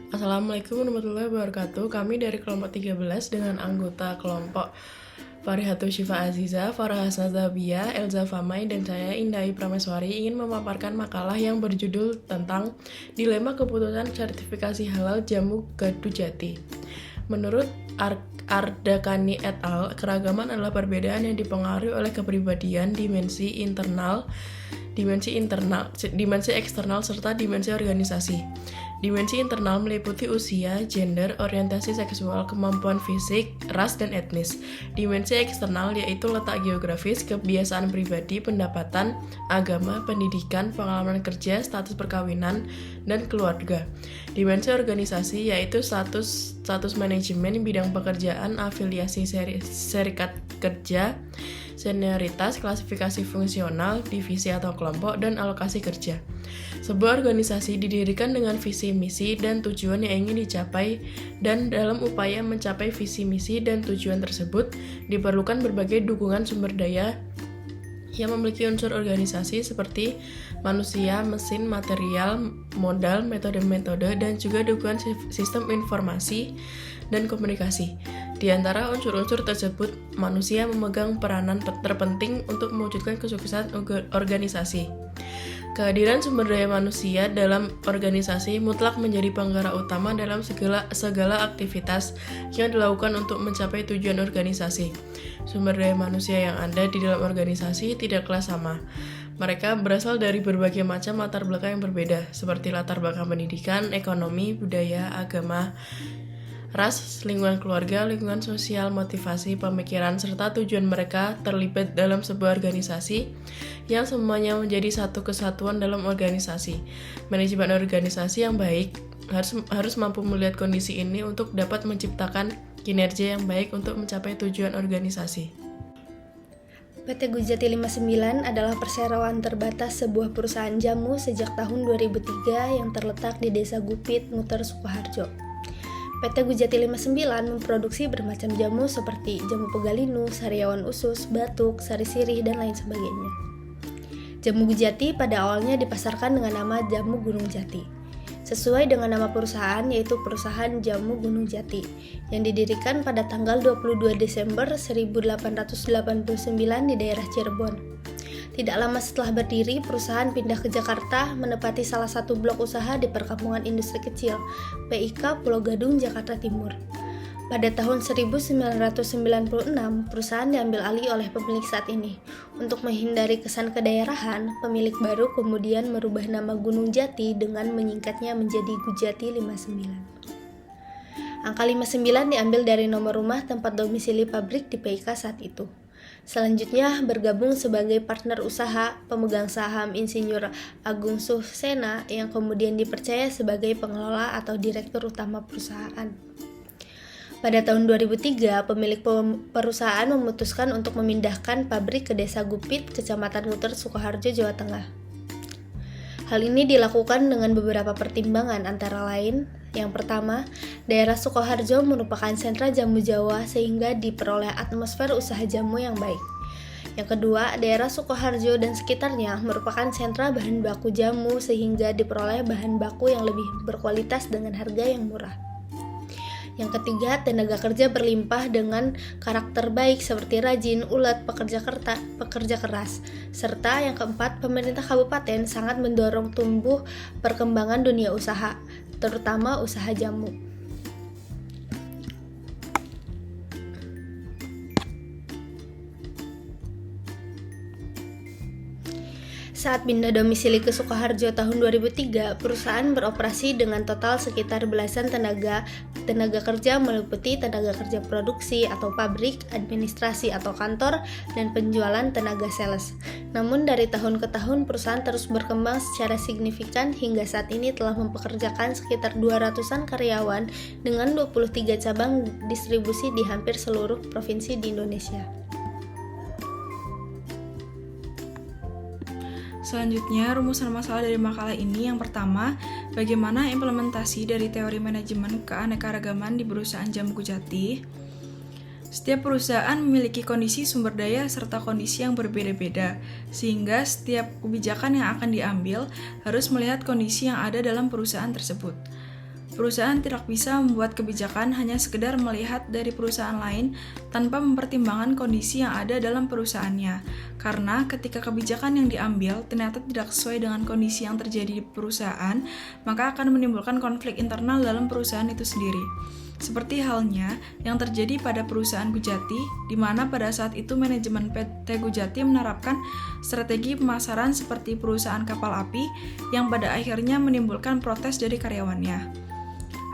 Assalamualaikum warahmatullahi wabarakatuh. Kami dari kelompok 13 dengan anggota kelompok Farihatul Syifa Aziza, Farah Hasna Zabia, Elza Famai, dan saya Indai Prameswari ingin memaparkan makalah yang berjudul tentang dilema keputusan sertifikasi halal jamu Gadu Jati. Menurut Ardakani et al., keragaman adalah perbedaan yang dipengaruhi oleh kepribadian, dimensi eksternal, serta dimensi organisasi. Dimensi internal meliputi usia, gender, orientasi seksual, kemampuan fisik, ras, dan etnis. Dimensi eksternal yaitu letak geografis, kebiasaan pribadi, pendapatan, agama, pendidikan, pengalaman kerja, status perkawinan, dan keluarga. Dimensi organisasi yaitu status manajemen, bidang pekerjaan, afiliasi serikat kerja, senioritas, klasifikasi fungsional, divisi atau kelompok, dan alokasi kerja. Sebuah organisasi didirikan dengan visi misi dan tujuan yang ingin dicapai, dan dalam upaya mencapai visi misi dan tujuan tersebut diperlukan berbagai dukungan sumber daya yang memiliki unsur organisasi seperti manusia, mesin, material, modal, metode-metode, dan juga dukungan sistem informasi dan komunikasi. Di antara unsur-unsur tersebut, manusia memegang peranan terpenting untuk mewujudkan kesuksesan organisasi. Kehadiran sumber daya manusia dalam organisasi mutlak menjadi penggerak utama dalam segala aktivitas yang dilakukan untuk mencapai tujuan organisasi. Sumber daya manusia yang ada di dalam organisasi tidaklah sama. Mereka berasal dari berbagai macam latar belakang yang berbeda, seperti latar belakang pendidikan, ekonomi, budaya, agama, ras, lingkungan keluarga, lingkungan sosial, motivasi, pemikiran, serta tujuan mereka terlibat dalam sebuah organisasi yang semuanya menjadi satu kesatuan dalam organisasi. Manajemen organisasi yang baik harus mampu melihat kondisi ini untuk dapat menciptakan kinerja yang baik untuk mencapai tujuan organisasi. PT Gujati 59 adalah perseroan terbatas sebuah perusahaan jamu sejak tahun 2003 yang terletak di Desa Gupit, Muter, Sukoharjo. PT Gujati 59 memproduksi bermacam jamu seperti jamu pegalinu, sariawan usus, batuk, sari sirih, dan lain sebagainya. Jamu Gujati pada awalnya dipasarkan dengan nama Jamu Gunung Jati, sesuai dengan nama perusahaan yaitu Perusahaan Jamu Gunung Jati, yang didirikan pada tanggal 22 Desember 1889 di daerah Cirebon. Tidak lama setelah berdiri, perusahaan pindah ke Jakarta, menempati salah satu blok usaha di Perkampungan Industri Kecil, PIK Pulau Gadung, Jakarta Timur. Pada tahun 1996, perusahaan diambil alih oleh pemilik saat ini. Untuk menghindari kesan kedaerahan, pemilik baru kemudian merubah nama Gunung Jati dengan menyingkatnya menjadi Gujati 59. Angka 59 diambil dari nomor rumah tempat domisili pabrik di PIK saat itu. Selanjutnya bergabung sebagai partner usaha pemegang saham Insinyur Agung Suksena yang kemudian dipercaya sebagai pengelola atau direktur utama perusahaan. Pada tahun 2003, pemilik perusahaan memutuskan untuk memindahkan pabrik ke Desa Gupit, Kecamatan Muter, Sukoharjo, Jawa Tengah. Hal ini dilakukan dengan beberapa pertimbangan, antara lain, yang pertama, daerah Sukoharjo merupakan sentra jamu Jawa sehingga diperoleh atmosfer usaha jamu yang baik. Yang kedua, daerah Sukoharjo dan sekitarnya merupakan sentra bahan baku jamu sehingga diperoleh bahan baku yang lebih berkualitas dengan harga yang murah. Yang ketiga, tenaga kerja berlimpah dengan karakter baik seperti rajin, ulet, pekerja keras. Serta yang keempat, pemerintah kabupaten sangat mendorong tumbuh perkembangan dunia usaha, terutama usaha jamu. Saat pindah domisili ke Sukoharjo tahun 2003, perusahaan beroperasi dengan total sekitar belasan tenaga kerja meliputi tenaga kerja produksi atau pabrik, administrasi atau kantor, dan penjualan tenaga sales. Namun dari tahun ke tahun perusahaan terus berkembang secara signifikan hingga saat ini telah mempekerjakan sekitar 200-an karyawan dengan 23 cabang distribusi di hampir seluruh provinsi di Indonesia. Selanjutnya, rumusan masalah dari makalah ini yang pertama, bagaimana implementasi dari teori manajemen keanekaragaman di perusahaan Jamu Gujati. Setiap perusahaan memiliki kondisi sumber daya serta kondisi yang berbeda-beda, sehingga setiap kebijakan yang akan diambil harus melihat kondisi yang ada dalam perusahaan tersebut. Perusahaan tidak bisa membuat kebijakan hanya sekedar melihat dari perusahaan lain tanpa mempertimbangkan kondisi yang ada dalam perusahaannya. Karena ketika kebijakan yang diambil ternyata tidak sesuai dengan kondisi yang terjadi di perusahaan, maka akan menimbulkan konflik internal dalam perusahaan itu sendiri. Seperti halnya yang terjadi pada perusahaan Gujati, di mana pada saat itu manajemen PT Gujati menerapkan strategi pemasaran seperti perusahaan kapal api yang pada akhirnya menimbulkan protes dari karyawannya.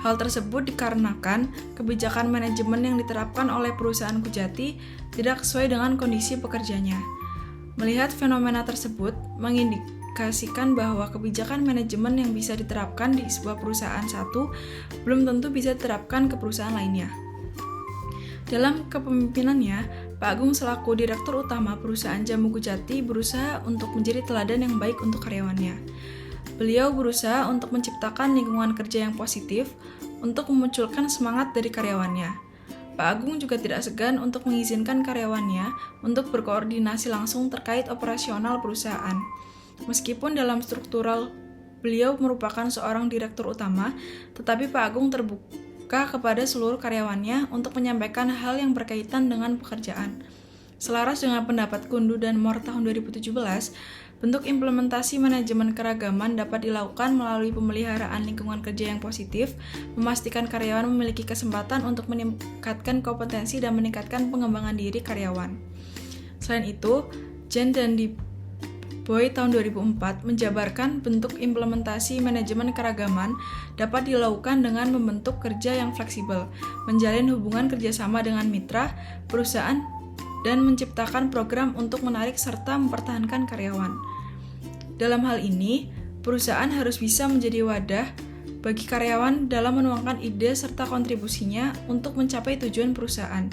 Hal tersebut dikarenakan kebijakan manajemen yang diterapkan oleh perusahaan Gujati tidak sesuai dengan kondisi pekerjanya. Melihat fenomena tersebut mengindikasikan bahwa kebijakan manajemen yang bisa diterapkan di sebuah perusahaan satu belum tentu bisa diterapkan ke perusahaan lainnya. Dalam kepemimpinannya, Pak Agung selaku Direktur Utama perusahaan Jamu Gujati berusaha untuk menjadi teladan yang baik untuk karyawannya. Beliau berusaha untuk menciptakan lingkungan kerja yang positif untuk memunculkan semangat dari karyawannya. Pak Agung juga tidak segan untuk mengizinkan karyawannya untuk berkoordinasi langsung terkait operasional perusahaan. Meskipun dalam struktural beliau merupakan seorang direktur utama, tetapi Pak Agung terbuka kepada seluruh karyawannya untuk menyampaikan hal yang berkaitan dengan pekerjaan. Selaras dengan pendapat Kundu dan Moore tahun 2017, bentuk implementasi manajemen keragaman dapat dilakukan melalui pemeliharaan lingkungan kerja yang positif, memastikan karyawan memiliki kesempatan untuk meningkatkan kompetensi dan meningkatkan pengembangan diri karyawan. Selain itu, Jen dan Boy tahun 2004 menjabarkan bentuk implementasi manajemen keragaman dapat dilakukan dengan membentuk kerja yang fleksibel, menjalin hubungan kerjasama dengan mitra, perusahaan, dan menciptakan program untuk menarik serta mempertahankan karyawan. Dalam hal ini, perusahaan harus bisa menjadi wadah bagi karyawan dalam menuangkan ide serta kontribusinya untuk mencapai tujuan perusahaan.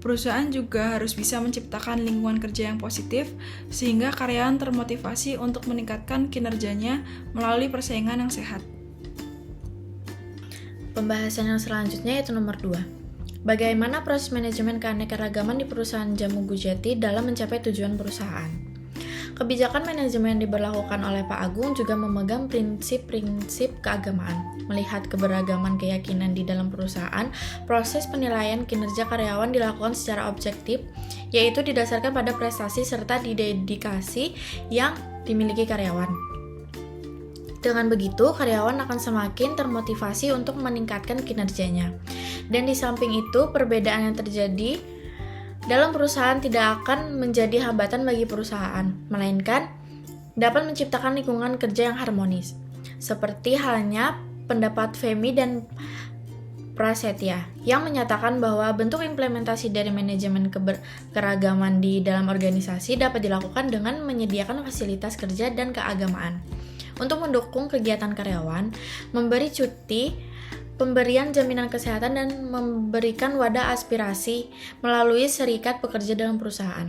Perusahaan juga harus bisa menciptakan lingkungan kerja yang positif sehingga karyawan termotivasi untuk meningkatkan kinerjanya melalui persaingan yang sehat. Pembahasan yang selanjutnya yaitu nomor 2. Bagaimana proses manajemen keanekaragaman di perusahaan Jamu Gujati dalam mencapai tujuan perusahaan? Kebijakan manajemen yang diberlakukan oleh Pak Agung juga memegang prinsip-prinsip keagamaan. Melihat keberagaman keyakinan di dalam perusahaan, proses penilaian kinerja karyawan dilakukan secara objektif, yaitu didasarkan pada prestasi serta dedikasi yang dimiliki karyawan. Dengan begitu, karyawan akan semakin termotivasi untuk meningkatkan kinerjanya. Dan di samping itu, perbedaan yang terjadi dalam perusahaan tidak akan menjadi hambatan bagi perusahaan, melainkan dapat menciptakan lingkungan kerja yang harmonis. Seperti halnya pendapat Femi dan Prasetya yang menyatakan bahwa bentuk implementasi dari manajemen keragaman di dalam organisasi dapat dilakukan dengan menyediakan fasilitas kerja dan keagamaan. Untuk mendukung kegiatan karyawan, memberi cuti, pemberian jaminan kesehatan, dan memberikan wadah aspirasi melalui serikat pekerja dalam perusahaan.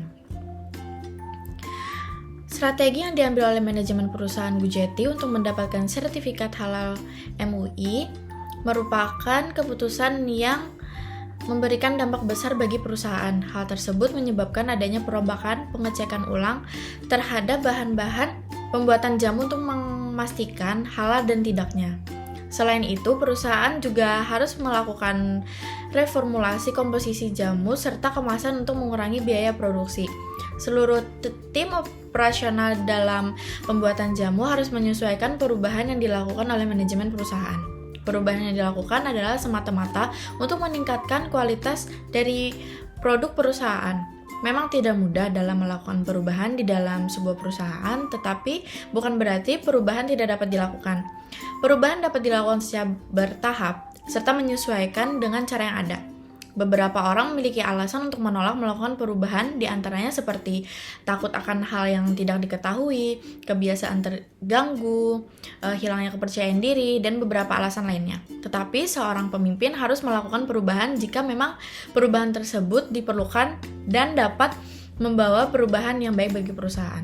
Strategi yang diambil oleh manajemen perusahaan Gujati untuk mendapatkan sertifikat halal MUI merupakan keputusan yang memberikan dampak besar bagi perusahaan. Hal tersebut menyebabkan adanya perombakan pengecekan ulang terhadap bahan-bahan pembuatan jamu untuk memastikan halal dan tidaknya. Selain itu, perusahaan juga harus melakukan reformulasi komposisi jamu serta kemasan untuk mengurangi biaya produksi. Seluruh tim operasional dalam pembuatan jamu harus menyesuaikan perubahan yang dilakukan oleh manajemen perusahaan. Perubahan yang dilakukan adalah semata-mata untuk meningkatkan kualitas dari produk perusahaan. Memang tidak mudah dalam melakukan perubahan di dalam sebuah perusahaan, tetapi bukan berarti perubahan tidak dapat dilakukan. Perubahan dapat dilakukan secara bertahap, serta menyesuaikan dengan cara yang ada. Beberapa orang memiliki alasan untuk menolak melakukan perubahan, di antaranya seperti takut akan hal yang tidak diketahui, kebiasaan terganggu, hilangnya kepercayaan diri, dan beberapa alasan lainnya. Tetapi seorang pemimpin harus melakukan perubahan jika memang perubahan tersebut diperlukan dan dapat membawa perubahan yang baik bagi perusahaan.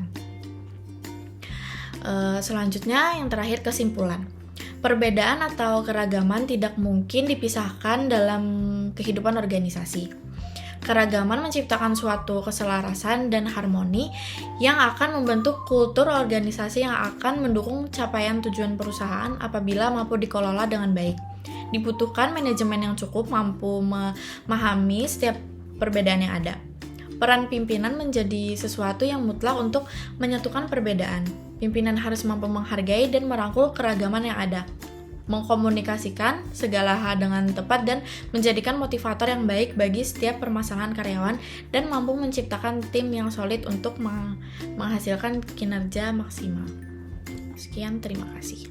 Selanjutnya, yang terakhir, kesimpulan. Perbedaan atau keragaman tidak mungkin dipisahkan dalam kehidupan organisasi. Keragaman menciptakan suatu keselarasan dan harmoni yang akan membentuk kultur organisasi yang akan mendukung capaian tujuan perusahaan apabila mampu dikelola dengan baik. Dibutuhkan manajemen yang cukup mampu memahami setiap perbedaan yang ada. Peran pimpinan menjadi sesuatu yang mutlak untuk menyatukan perbedaan. Pimpinan harus mampu menghargai dan merangkul keragaman yang ada, mengkomunikasikan segala hal dengan tepat dan menjadikan motivator yang baik bagi setiap permasalahan karyawan, dan mampu menciptakan tim yang solid untuk menghasilkan kinerja maksimal. Sekian, terima kasih.